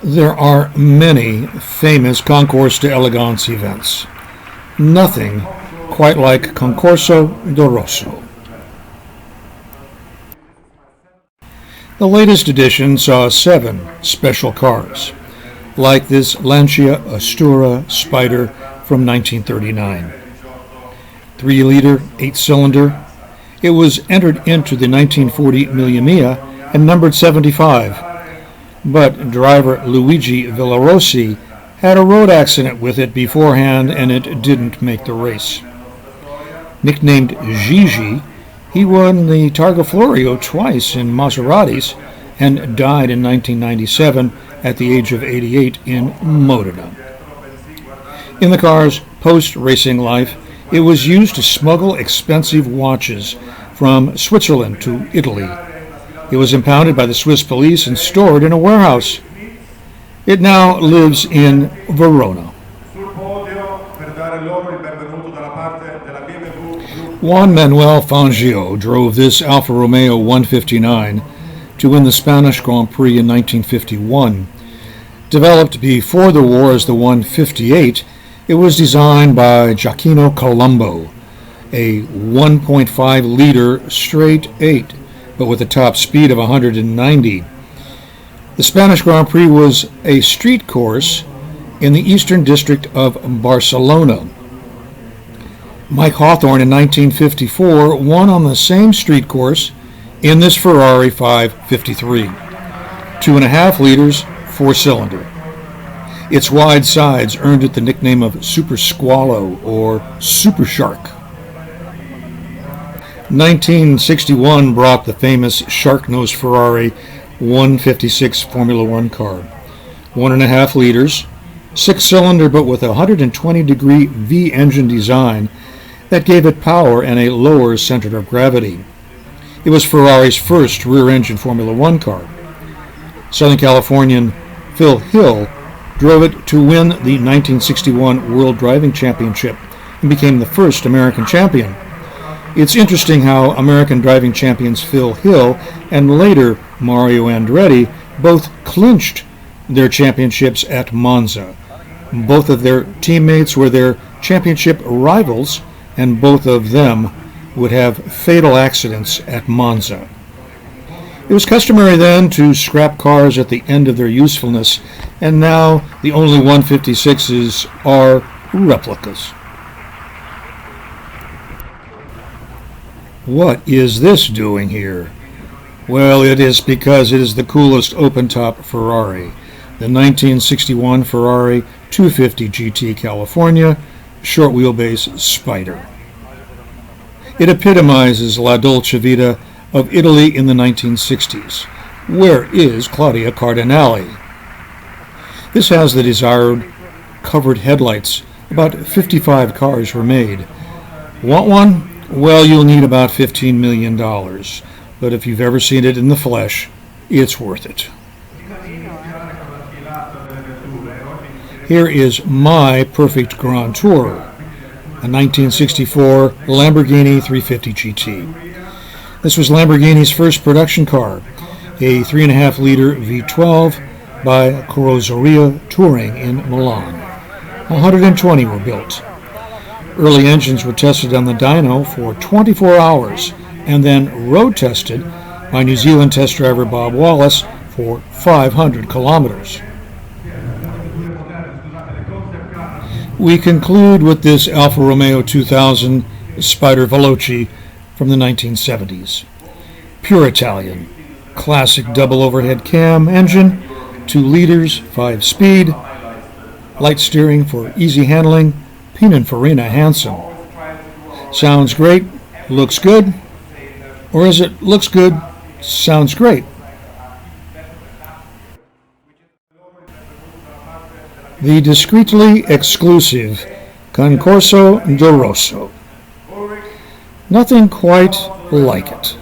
There are many famous Concours d'Elegance events. Nothing quite like Concorso do Rosso. The latest edition saw 7 special cars, like this Lancia Astura Spyder from 1939. 3-liter, 8-cylinder. It was entered into the 1940 Mille Miglia and numbered 75. But driver Luigi Villarossi had a road accident with it beforehand and it didn't make the race. Nicknamed Gigi, he won the Targa Florio twice in Maseratis and died in 1997 at the age of 88 in Modena. In the car's post-racing life, it was used to smuggle expensive watches from Switzerland to Italy. It was impounded by the Swiss police and stored in a warehouse. It now lives in Verona. Juan Manuel Fangio drove this Alfa Romeo 159 to win the Spanish Grand Prix in 1951. Developed before the war as the 158, it was designed by Gioacchino Colombo, a 1.5-liter straight 8, but with a top speed of 190. The Spanish Grand Prix was a street course in the Eastern District of Barcelona. Mike Hawthorne in 1954 won on the same street course in this Ferrari 553. 2.5 liters, 4-cylinder. Its wide sides earned it the nickname of Super Squalo or Super Shark. 1961 brought the famous shark-nosed Ferrari 156 Formula One car. 1.5 liters, 6-cylinder but with a 120-degree V-engine design that gave it power and a lower center of gravity. It was Ferrari's first rear-engine Formula One car. Southern Californian Phil Hill drove it to win the 1961 World Driving Championship and became the first American champion. It's interesting how American driving champions Phil Hill and later Mario Andretti both clinched their championships at Monza. Both of their teammates were their championship rivals, and both of them would have fatal accidents at Monza. It was customary then to scrap cars at the end of their usefulness, and now the only 156s are replicas. What is this doing here? Well, it is because it is the coolest open-top Ferrari, the 1961 Ferrari 250 GT California short wheelbase Spyder. It epitomizes La Dolce Vita of Italy in the 1960s. Where is Claudia Cardinale? This has the desired covered headlights. About 55 cars were made. Want one? Well, you'll need about $15 million, but if you've ever seen it in the flesh, it's worth it. Here is my perfect Grand Tour, a 1964 Lamborghini 350 GT. This was Lamborghini's first production car, a 3.5-liter V12 by Carrozzeria Touring in Milan. 120 were built. Early engines were tested on the dyno for 24 hours and then road tested by New Zealand test driver Bob Wallace for 500 kilometers. We conclude with this Alfa Romeo 2000 Spyder Veloce from the 1970s. Pure Italian, classic double overhead cam engine, 2 liters, 5-speed, light steering for easy handling, Pininfarina handsome. Sounds great, looks good, or is it looks good, sounds great? The discreetly exclusive Concorso do Rosso. Nothing quite like it.